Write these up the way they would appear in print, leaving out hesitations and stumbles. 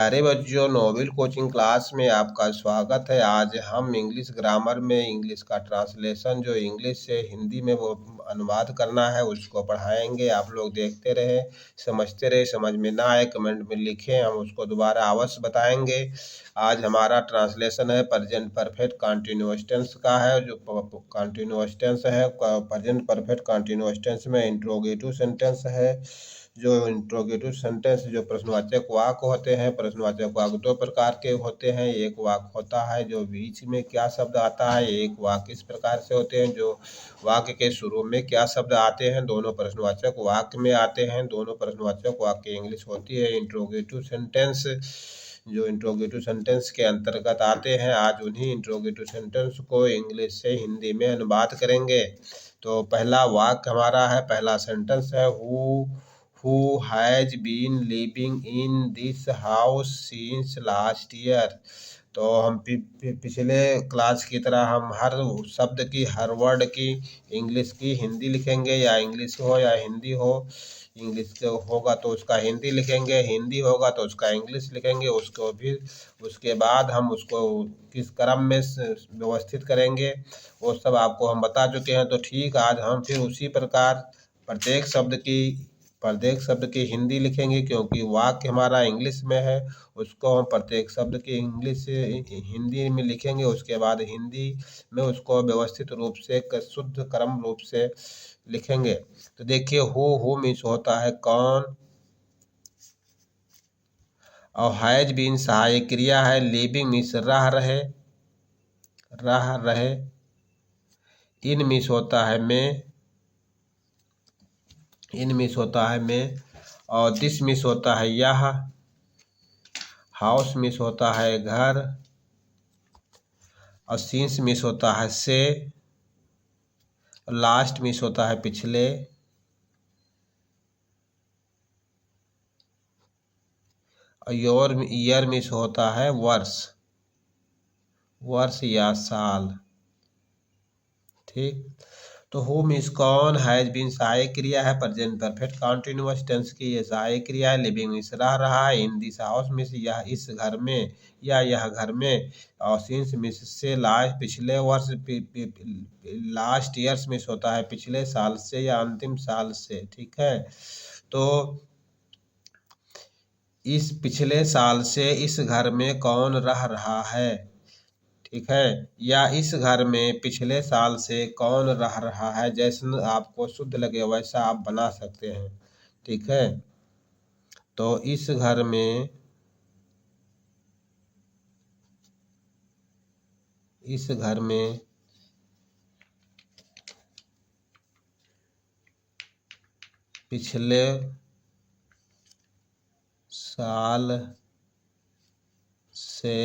प्यारे बच्चों, Nobel coaching class में आपका स्वागत है। आज हम इंग्लिश ग्रामर में इंग्लिश का ट्रांसलेशन जो इंग्लिश से हिंदी में वो अनुवाद करना है उसको पढ़ाएंगे। आप लोग देखते रहे, समझते रहे। समझ में ना आए कमेंट में लिखें, हम उसको दोबारा अवश्य बताएंगे। आज हमारा ट्रांसलेशन है प्रेजेंट परफेक्ट कंटिन्यूअस टेंस का है। जो कंटिन्यूअस टेंस है, प्रेजेंट परफेक्ट कंटिन्यूअस टेंस में इंट्रोगेटिव सेंटेंस है। जो इंट्रोगेटिव सेंटेंस जो प्रश्नवाचक वाक्य होते हैं, प्रश्नवाचक वाक्य दो प्रकार के होते हैं। एक वाक्य होता है जो बीच में क्या शब्द आता है, एक वाक्य इस प्रकार से होते हैं जो वाक्य के शुरू में क्या शब्द आते हैं। दोनों प्रश्नवाचक वाक्य में आते हैं। दोनों प्रश्नवाचक वाक्य इंग्लिश होती है इंट्रोगेटिव सेंटेंस, जो इंट्रोगेटिव सेंटेंस के अंतर्गत आते हैं। आज उन्हीं इंट्रोगेटिव सेंटेंस को इंग्लिश से हिंदी में अनुवाद करेंगे। तो पहला वाक्य हमारा है, पहला सेंटेंस है, who has been living in this house since last year। तो हम पिछले क्लास की तरह हम हर शब्द की, हर वर्ड की इंग्लिश की हिंदी लिखेंगे, या इंग्लिश हो या हिंदी हो। इंग्लिश होगा तो उसका हिंदी लिखेंगे, हिंदी होगा तो उसका इंग्लिश लिखेंगे। उसके बाद हम उसको किस क्रम में व्यवस्थित करेंगे वो सब आपको हम बता चुके हैं। तो ठीक, आज हम फिर उसी प्रकार प्रत्येक शब्द की हिंदी लिखेंगे, क्योंकि वाक्य हमारा इंग्लिश में है। उसको हम प्रत्येक शब्द की इंग्लिश हिंदी में लिखेंगे। उसके बाद हिंदी में उसको व्यवस्थित रूप से शुद्ध क्रम रूप से लिखेंगे। तो देखिए, हु मीन्स होता है कौन, और हैज बीन सहायक क्रिया है। लिविंग मीन्स रह रहे। इन मीन्स होता है में, और दिस मिस होता है यह। हाउस मिस होता है घर, और सीन्स मिस होता है से। लास्ट मिस होता है पिछले, और ईयर मिस होता है वर्ष या साल। ठीक, तो हु मीन्स कौन, हैज बीन सहायक क्रिया है प्रेजेंट परफेक्ट कंटिन्यूअस टेंस की ये सहायक क्रिया है। लिविंग मीन्स रह रहा है। इन दिस हाउस मीन्स यह इस घर में या यह घर में, और सिंस मीन्स से। लास्ट पिछले वर्ष, लास्ट ईयर्स मीन्स होता है पिछले साल से या अंतिम साल से। ठीक है, तो इस पिछले साल से इस घर में कौन रह रहा है। ठीक है, या इस घर में पिछले साल से कौन रह रहा है। जैसा आपको शुद्ध लगे वैसा आप बना सकते हैं। ठीक है, तो इस घर में पिछले साल से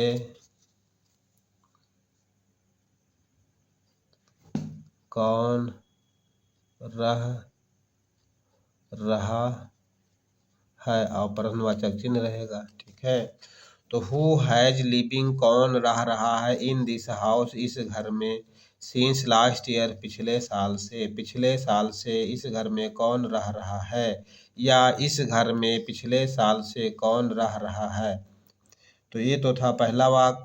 कौन रह रहा है, और प्रश्नवाचक चिन्ह रहेगा। ठीक है, तो हु हैज लिविंग कौन रह रहा है, इन दिस हाउस इस घर में, सिंस लास्ट ईयर पिछले साल से इस घर में कौन रह रहा है, या इस घर में पिछले साल से कौन रह रहा है। तो ये तो था पहला वाक्य।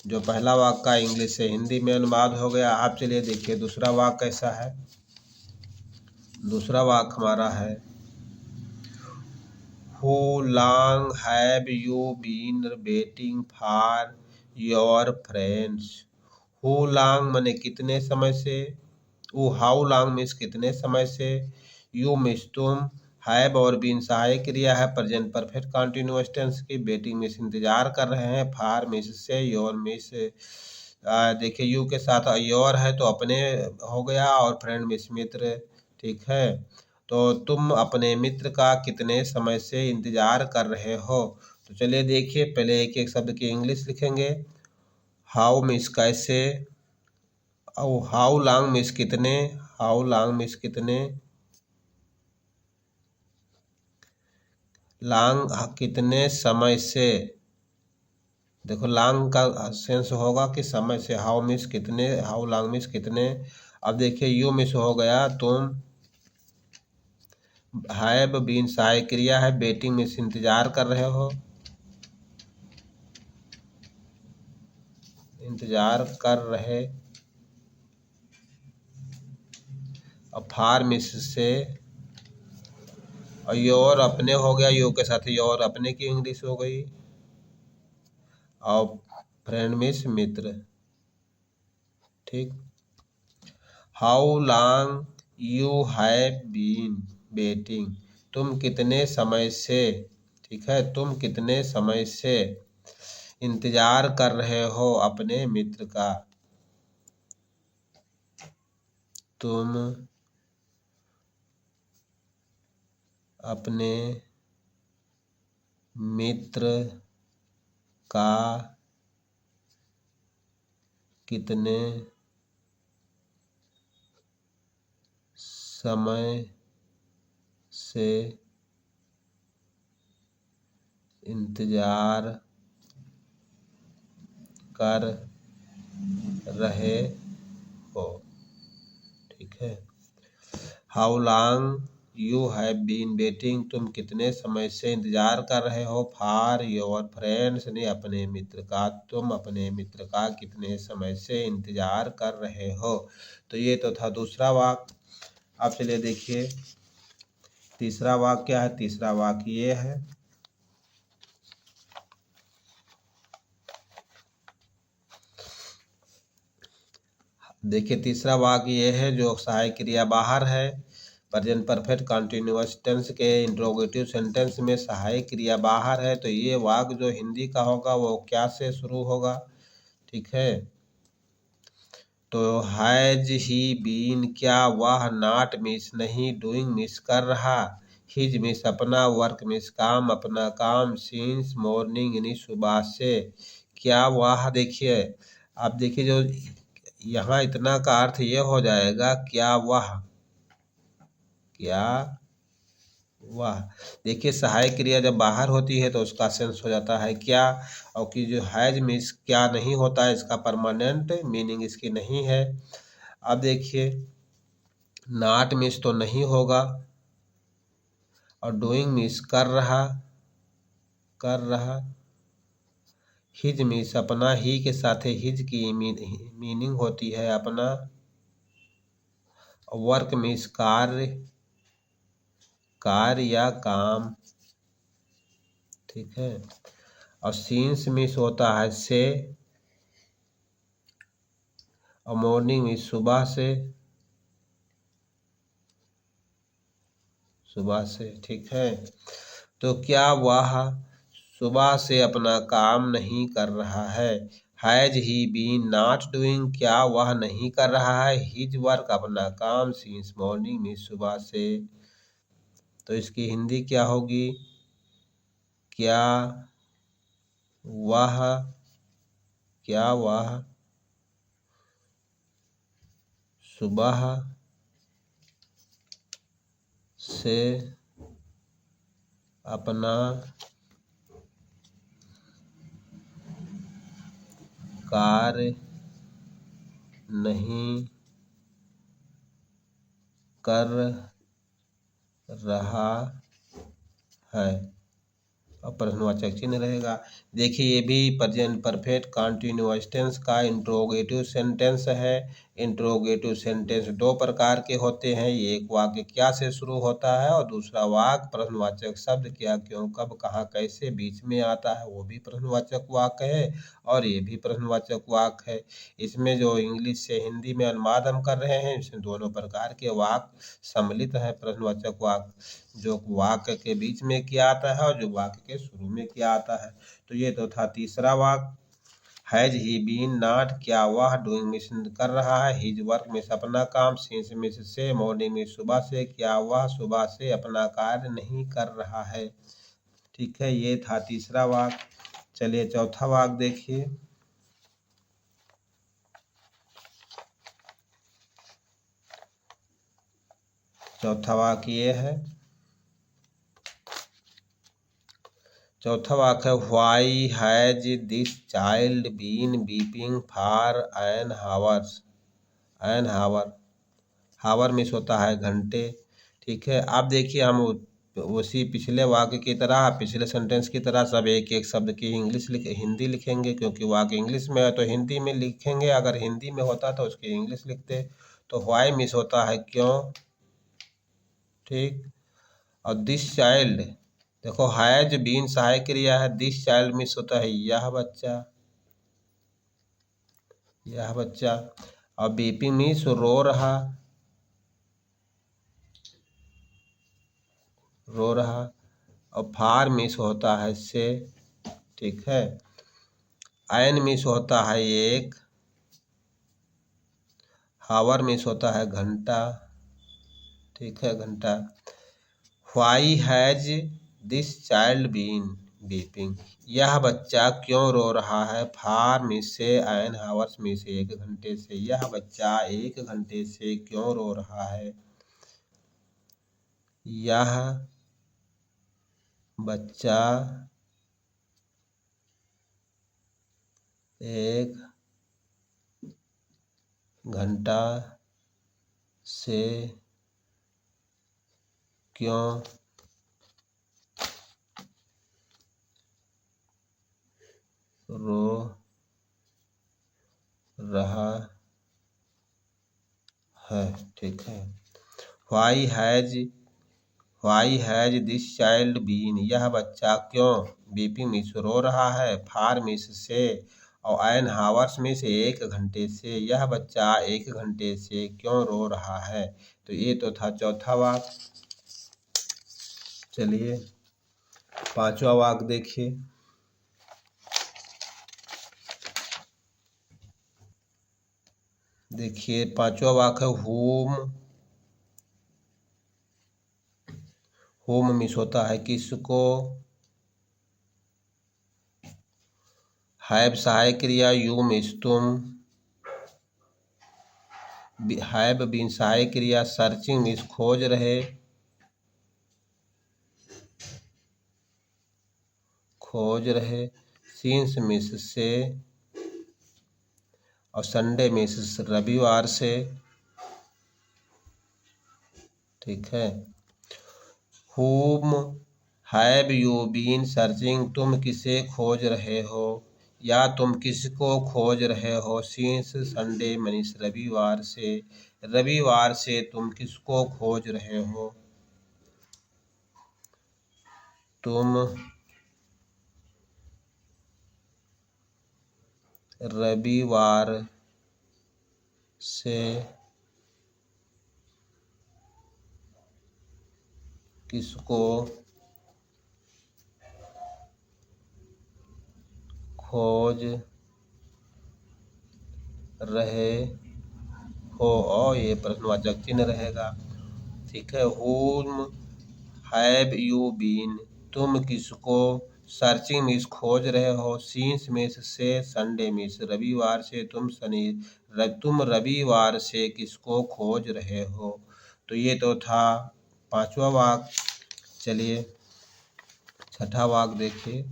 जो पहला वाक्य का इंग्लिश से हिंदी में अनुवाद हो गया। आप चलिए देखिए दूसरा वाक्य कैसा है। दूसरा वाक्य हमारा है, How long have you been waiting for your friends? How long माने कितने समय से, how long मीन्स कितने समय से, you मीन्स तुम, हैव और बीन सहायक क्रिया है प्रेजेंट परफेक्ट कंटिन्यूअस टेंस की। वेटिंग मीन्स इंतजार कर रहे हैं, फॉर मीन्स से, योर मीन्स देखिए यू के साथ योर है तो अपने हो गया, और फ्रेंड मीन्स मित्र। ठीक है, तो तुम अपने मित्र का कितने समय से इंतजार कर रहे हो। तो चलिए देखिए, पहले एक एक शब्द की इंग्लिश लिखेंगे। हाउ मीन्स कैसे, और हाउ लॉन्ग मीन्स कितने, हाउ लॉन्ग मीन्स कितने, लॉन्ग कितने समय से। देखो लॉन्ग का सेंस होगा कि समय से, हाउ मीन्स कितने, हाउ लॉन्ग मीन्स कितने। अब देखिए यू मीन्स हो गया तुम, हैव बीन सहायक क्रिया है, वेटिंग मीन्स इंतजार कर रहे हो, इंतजार कर रहे, और फार मिस से, और योर अपने हो गया, यो के साथ योर अपने की इंग्लिश हो गई, और फ्रेंड मिस मित्र। ठीक। How long you have been waiting, तुम कितने समय से, ठीक है, तुम कितने समय से इंतजार कर रहे हो अपने मित्र का। तुम अपने मित्र का कितने समय से इंतजार कर रहे हो। ठीक है। How long you have been waiting, तुम कितने समय से इंतजार कर रहे हो, फॉर योर फ्रेंड्स ने अपने मित्र का, तुम अपने मित्र का कितने समय से इंतजार कर रहे हो। तो ये तो था दूसरा वाक्य। अब चलिए देखिए तीसरा वाक्य क्या है। तीसरा वाक्य ये है, देखिए तीसरा वाक्य ये है जो सहायक क्रिया बाहर है। प्रेजेंट परफेक्ट कंटिन्यूअस टेंस के इंट्रोगेटिव सेंटेंस में सहायक क्रिया बाहर है, तो ये वाक्य जो हिंदी का होगा वो क्या से शुरू होगा। ठीक है, तो हैज ही बीन, क्या वह, नॉट मिस नहीं, डूइंग मिस कर रहा, हिज मिस अपना, वर्क मिस काम अपना काम, सिंस मॉर्निंग यानी सुबह से, क्या वह। देखिए आप देखिए जो यहाँ इतना का अर्थ ये हो जाएगा क्या वह, क्या वह। देखिए सहायक क्रिया जब बाहर होती है तो उसका सेंस हो जाता है क्या, और कि जो हैज मिस क्या नहीं होता है, इसका परमानेंट मीनिंग इसकी नहीं है। अब देखिए नॉट मिस तो नहीं होगा, और डूइंग मिस कर रहा, कर रहा, हिज मिस अपना, ही के साथ हिज की मीनिंग होती है अपना, वर्क मिस कार्य, कार्य या काम। ठीक है, और सीन्स मिस होता है से, और मॉर्निंग मिस सुबह से, सुबह से। ठीक है, तो क्या वह सुबह से अपना काम नहीं कर रहा है, has he been not doing, क्या वह नहीं कर रहा है, हिज वर्क अपना काम, सिंस मॉर्निंग मिस सुबह से। तो इसकी हिंदी क्या होगी, क्या वह, क्या वह सुबह से अपना कार्य नहीं कर रहा है, और प्रश्नवाचक चिन्ह रहेगा। देखिए ये भी प्रेजेंट परफेक्ट कंटिन्यूअस टेंस का इंट्रोगेटिव सेंटेंस है। इंट्रोगेटिव सेंटेंस दो प्रकार के होते हैं, एक वाक्य क्या से शुरू होता है, और दूसरा वाक्य प्रश्नवाचक शब्द क्या, क्यों, कब, कहाँ, कैसे बीच में आता है, वो भी प्रश्नवाचक वाक्य है, और ये भी प्रश्नवाचक वाक्य है। इसमें जो इंग्लिश से हिंदी में अनुवाद हम कर रहे हैं, इसमें दोनों प्रकार के वाक्य सम्मिलित है। प्रश्नवाचक वाक्य जो वाक्य के बीच में क्या आता है, और जो वाक्य के शुरू में क्या आता है। तो ये तो था तीसरा वाक्य, हैज ही बीन नॉट, क्या वह, डूइंग मिस कर रहा है, हिज वर्क मिस अपना काम, सिंस मिस से, मॉर्निंग मिस सुबह से, क्या वह सुबह से अपना कार्य नहीं कर रहा है। ठीक है, ये था तीसरा वाक्य। चलिए चौथा वाक्य देखिए। चौथा वाक्य ये है, चौथा वाक्य है, why has this child been weeping for an hours, an hour, hour means होता है घंटे। ठीक है, आप देखिए हम उसी पिछले वाक्य की तरह, पिछले सेंटेंस की तरह सब एक एक शब्द की हिंदी लिखेंगे, क्योंकि वाक्य इंग्लिश में है तो हिंदी में लिखेंगे। अगर हिंदी में होता तो उसकी इंग्लिश लिखते। तो व्हाई मिस होता है क्यों, ठीक। और दिस चाइल्ड, देखो हैज बीन सहायक क्रिया है, दिस चाइल्ड मिस होता है यह बच्चा, यह बच्चा। और बीपी मिस रो रहा, रो रहा। और फार मिस होता है से, ठीक है। एन मिस होता है एक, हावर मिस होता है घंटा, ठीक है, घंटा। Why has this child been weeping, यह बच्चा क्यों रो रहा है। फार मिस से, एन हावर्स मिस एक घंटे से, यह बच्चा एक घंटे से क्यों रो रहा है। यह बच्चा एक घंटा से क्यों रो रहा है, ठीक है। Why has this child been, यह बच्चा क्यों, बीपी मिस रो रहा है, फार मिस से, और एन हावर्स मिस एक घंटे से, यह बच्चा एक घंटे से क्यों रो रहा है। तो ये तो था चौथा वाक्य। चलिए पांचवा वाक्य देखिए। देखिए पांचवा वाक्य है होम मिस होता है किसको। हैव सहायक क्रिया, यू मिस तुम। हैव बीन सहायक क्रिया, सर्चिंग मिस खोज रहे, खोज रहे। सीन्स मिस से, और संडे मिस रविवार से, ठीक है। whom have you been searching, तुम किसे खोज रहे हो या तुम किसको खोज रहे हो। सिंस संडे मनीष रविवार से, रविवार से तुम किसको खोज रहे हो। तुम रविवार से किसको खोज रहे हो, और ये प्रश्नवाचक चिन्ह रहेगा, ठीक है। whom हैव यू बीन, तुम किसको, सर्चिंग मिस खोज रहे हो, सीन्स मिस से, संडे मिस रविवार से, तुम रविवार से किसको खोज रहे हो। तो ये तो था पांचवा वाक्य। चलिए छठा वाक्य देखिए।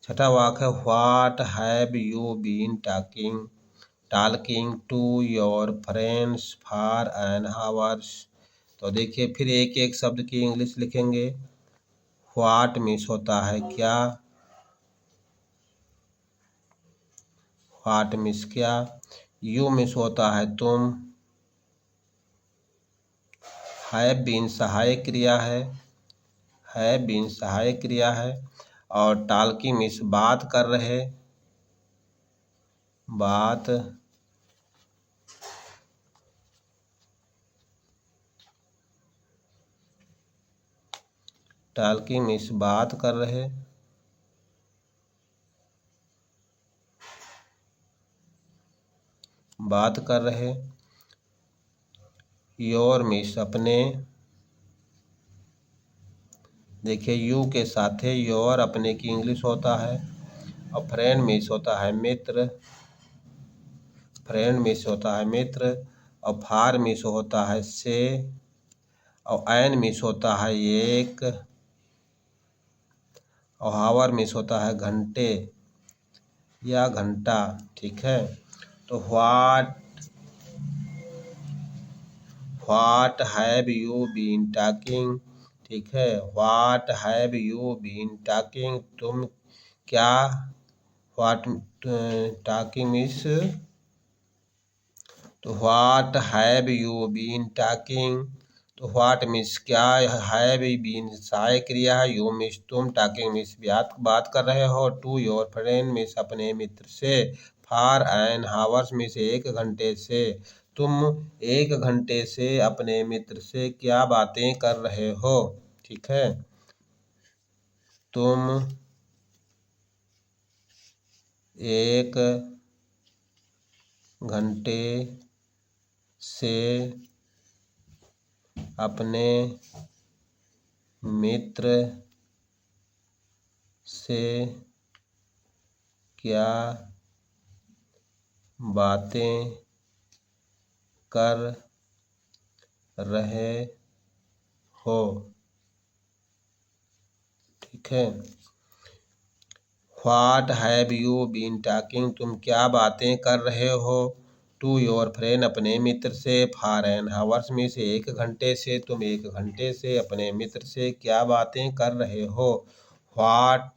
छठा वाक्य है what have you been talking to your friends for an hours. तो देखिए फिर एक एक शब्द की इंग्लिश लिखेंगे। व्हाट मिस होता है क्या, व्हाट मिस क्या। यू मिस होता है तुम। हैव बीन सहायक क्रिया है, हैव बीन सहायक क्रिया है। और टॉकिंग मिस बात कर रहे, बात टॉकिंग मिस बात कर रहे, बात कर रहे। योर मिस अपने, देखिए यू के साथ है योर, अपने की इंग्लिश होता है। और फ्रेंड मिस होता है मित्र, फ्रेंड मिस होता है मित्र। और फार मिस होता है से। और एन मिस होता है एक। और हावर मिस होता है घंटे या घंटा, ठीक है। तो what what have you been talking, ठीक है। What have you been talking, तुम क्या, व्हाट टॉकिंग मीन्स, तो what have you been talking, तो व्हाट मीन्स क्या, हैव बीन सहायक क्रिया है, यू मीन्स तुम, टॉकिंग मीन्स बात कर रहे हो, टू योर फ्रेंड मीन्स अपने मित्र से, फॉर एन हावर्स मीन्स 1 घंटे से, तुम 1 घंटे से अपने मित्र से क्या बातें कर रहे हो, ठीक है। तुम 1 घंटे से अपने मित्र से क्या बातें कर रहे हो, ठीक है। What have you been talking, तुम क्या बातें कर रहे हो, टू योर फ्रेंड अपने मित्र से, फॉर एन हावर्स में से 1 घंटे से, तुम 1 घंटे से अपने मित्र से क्या बातें कर रहे हो। What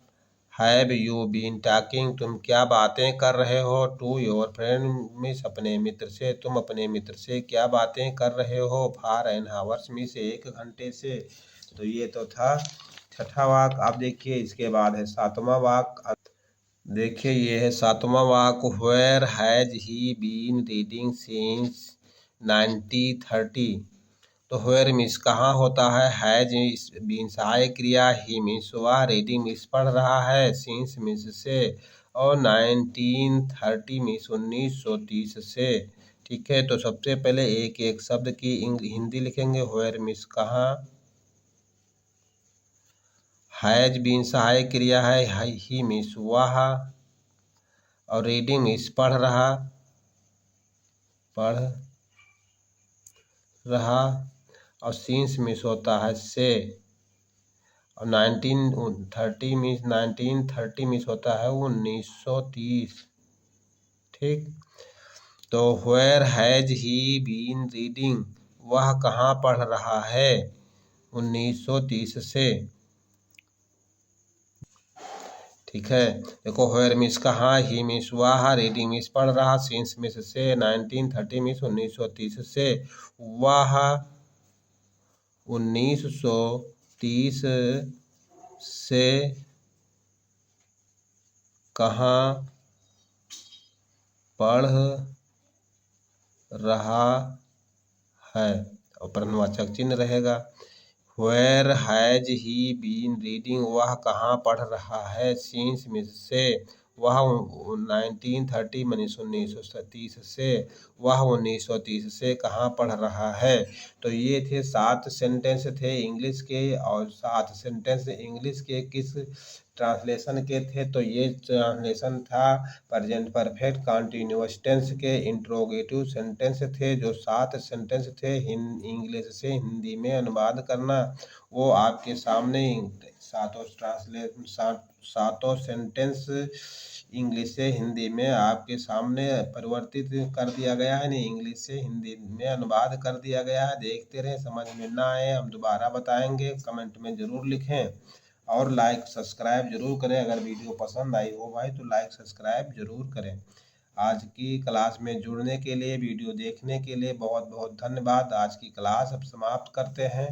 have you been talking, तुम क्या बातें कर रहे हो, टू योर फ्रेंड मीन्स अपने मित्र से, तुम अपने मित्र से क्या बातें कर रहे हो, फॉर एन हावर्स में से 1 घंटे से। तो ये तो था छठा वाक। आप देखिए इसके बाद है सातवां वाक। देखिए ये है सातवां walk, where has he been reading since 1930, तो वेयर मीन्स कहाँ होता है, हैज बीन सहायक क्रिया, ही मीन्स वह, रीडिंग मीन्स पढ़ रहा है, सिंस मीन्स से, और 1930 मीन्स 1930 से, ठीक है। तो सबसे पहले एक एक शब्द की हिंदी लिखेंगे। वेयर मीन्स कहाँ, हैज बीन सहायक क्रिया है, ही मीन्स वह, और रीडिंग मीन्स पढ़ रहा, और सिंस मीन्स होता है से, और 1930 मीन्स 1930 मीन्स होता है 1930, ठीक। तो where has he been reading, वह कहाँ पढ़ रहा है, 1930 से, ठीक है। देखो वेयर मीन्स कहाँ, ही मीन्स वह, रीडिंग मीन्स पढ़ रहा, सिंस मीन्स से, 1930 मीन्स 1930 से, वह 1930 से कहाँ पढ़ रहा है, और प्रश्नवाचक चिन्ह रहेगा। Where has he been reading, वह कहाँ पढ़ रहा है, सिंस मीन्स से, वह 1930 मीन्स 1930 से, वह 1930 से कहाँ पढ़ रहा है। तो ये थे 7 सेंटेंस थे इंग्लिश के, और 7 सेंटेंस इंग्लिश के किस ट्रांसलेशन के थे, तो ये ट्रांसलेशन था प्रेजेंट परफेक्ट कंटिन्यूअस टेंस के इंट्रोगेटिव सेंटेंस थे। जो 7 सेंटेंस थे इंग्लिश से हिंदी में अनुवाद करना, वो आपके सामने सातों सेंटेंस इंग्लिश से हिंदी में आपके सामने परिवर्तित कर दिया गया है, नहीं इंग्लिश से हिंदी में अनुवाद कर दिया गया है। देखते रहें, समझ में ना आए हम दोबारा बताएंगे, कमेंट में ज़रूर लिखें, और लाइक सब्सक्राइब जरूर करें। अगर वीडियो पसंद आई हो भाई तो लाइक सब्सक्राइब जरूर करें। आज की क्लास में जुड़ने के लिए, वीडियो देखने के लिए बहुत बहुत धन्यवाद। आज की क्लास अब समाप्त करते हैं।